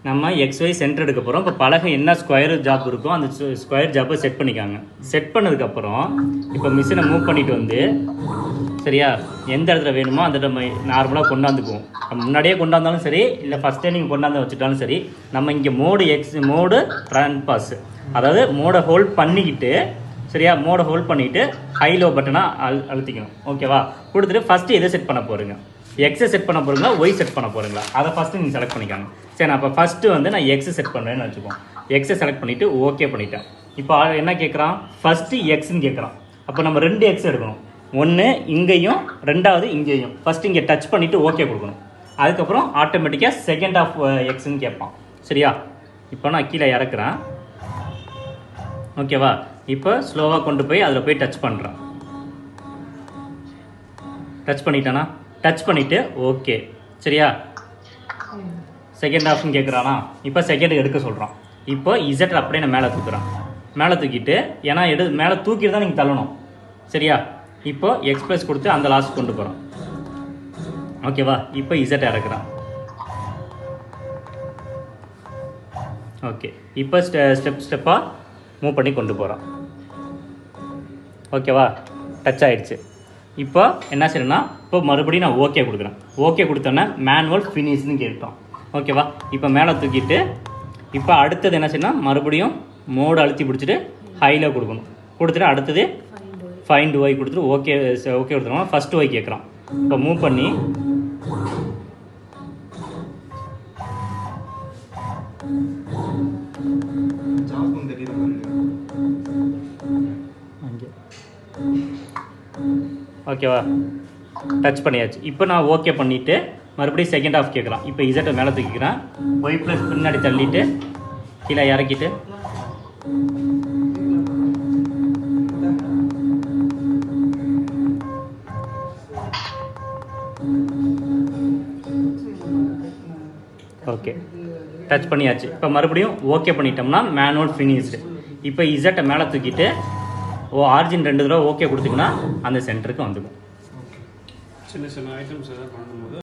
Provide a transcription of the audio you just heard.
நம்ம XY centre எடுக்க போகிறோம். இப்போ பலகை என்ன ஸ்கொயர் ஜாப் இருக்கோ அந்த ஸ்கொயர் ஜாப்பை செட் பண்ணிக்காங்க. செட் பண்ணதுக்கப்புறம் இப்போ மிஷினை மூவ் பண்ணிட்டு வந்து சரியா எந்த இடத்துல வேணுமோ அந்த நம்ம நார்மலாக கொண்டாந்துக்குவோம். நம்ம முன்னாடியே கொண்டாந்தாலும் சரி, இல்லை ஃபஸ்ட்டே நீங்கள் கொண்டாந்து வச்சுட்டாலும் சரி, நம்ம இங்கே மோடு ரன் பாஸ், அதாவது மோடை ஹோல்ட் பண்ணிக்கிட்டு சரியா மோடை ஹோல்ட் பண்ணிவிட்டு ஹை லோ பட்டனாக அழுத்திக்கணும். ஓகேவா? கொடுத்துட்டு ஃபஸ்ட்டு எதை செட் பண்ண போகிறீங்க? எக்ஸை செட் பண்ண போகிறீங்களா, ஒய் செட் பண்ண போகிறீங்களா, அதை ஃபஸ்ட்டு நீங்கள் செலக்ட் பண்ணிக்காங்க. சரி, நான் இப்போ ஃபஸ்ட்டு வந்து நான் எக்ஸை செட் பண்ணுறேன்னு வச்சுக்கோம். எக்ஸை செலக்ட் பண்ணிவிட்டு ஓகே பண்ணிட்டேன். இப்போ என்ன கேட்குறான்? ஃபஸ்ட்டு எக்ஸ்ன்னு கேட்குறான். அப்போ நம்ம 2 எக்ஸ் எடுக்கணும். ஒன்று இங்கேயும், ரெண்டாவது இங்கேயும். ஃபஸ்ட்டு இங்கே டச் பண்ணிவிட்டு ஓகே கொடுக்கணும். அதுக்கப்புறம் ஆட்டோமேட்டிக்காக செகண்ட் ஆஃப் எக்ஸ்ன்னு கேட்பான். சரியா? இப்போ நான் கீழே இறக்குறேன். ஓகேவா? இப்போ ஸ்லோவாக கொண்டு போய் அதில் போய் டச் பண்ணுறேன். டச் பண்ணிட்டேனா? டச் பண்ணிவிட்டு ஓகே. சரியா? செகண்ட் ஆப்ஷன் கேட்குறானா? இப்போ செகண்ட் எடுக்க சொல்கிறான். இப்போ இசட் அப்படியே நான் மேலே தூக்குறேன். மேலே தூக்கிட்டு ஏன்னா மேலே தூக்கிட்டு தான் நீங்கள் தள்ளணும். சரியா? இப்போ எக்ஸ்பிரஸ் கொடுத்து அந்த லாஸ்ட் கொண்டு போகிறோம். ஓகேவா? இப்போ இசட் இறக்குறான். ஓகே, இப்போ ஸ்டெப்பாக மூவ் பண்ணி கொண்டு போகிறோம். ஓகேவா? டச் ஆகிடுச்சு. இப்போ என்ன செய்யணும்னா இப்போ மறுபடியும் நான் ஓகே கொடுக்குறேன். ஓகே கொடுத்தோன்னே மேனுவல் ஃபினிஷ்னு கேட்டோம். ஓகேவா? இப்போ மேலே தூக்கிட்டு இப்போ அடுத்தது என்ன செய்யணும்? மறுபடியும் மோடு அழுத்தி பிடிச்சிட்டு ஹையில் கொடுக்கணும். கொடுத்துட்டு அடுத்தது ஃபைண்ட் ஒய் கொடுத்துட்டு ஓகே ஓகே கொடுத்துருவோம். ஃபஸ்ட்டு ஒய் கேட்குறான். இப்போ மூவ் பண்ணி ஓகேவா? டச் பண்ணியாச்சு. இப்போ நான் ஓகே பண்ணிவிட்டு மறுபடியும் செகண்ட் ஆஃப் கேட்குறான். இப்போ இசட்டை மேலே தூக்கிக்கிறேன். ஒய் ப்ளஸ் பின்னாடி தள்ளிட்டு கீழே இறக்கிட்டு ஓகே டச் பண்ணியாச்சு. இப்போ மறுபடியும் ஓகே பண்ணிட்டோம்னா மேனுவல் ஃபினிஷ்டு. இப்போ இசட்டை மேலே தூக்கிட்டு ஆர்ஜின் 2 தடவை ஓகே கொடுத்தீங்கன்னா அந்த சென்டருக்கு வந்துடும். சின்ன சின்ன ஐட்டம்ஸ் எதாவது பண்ணும்போது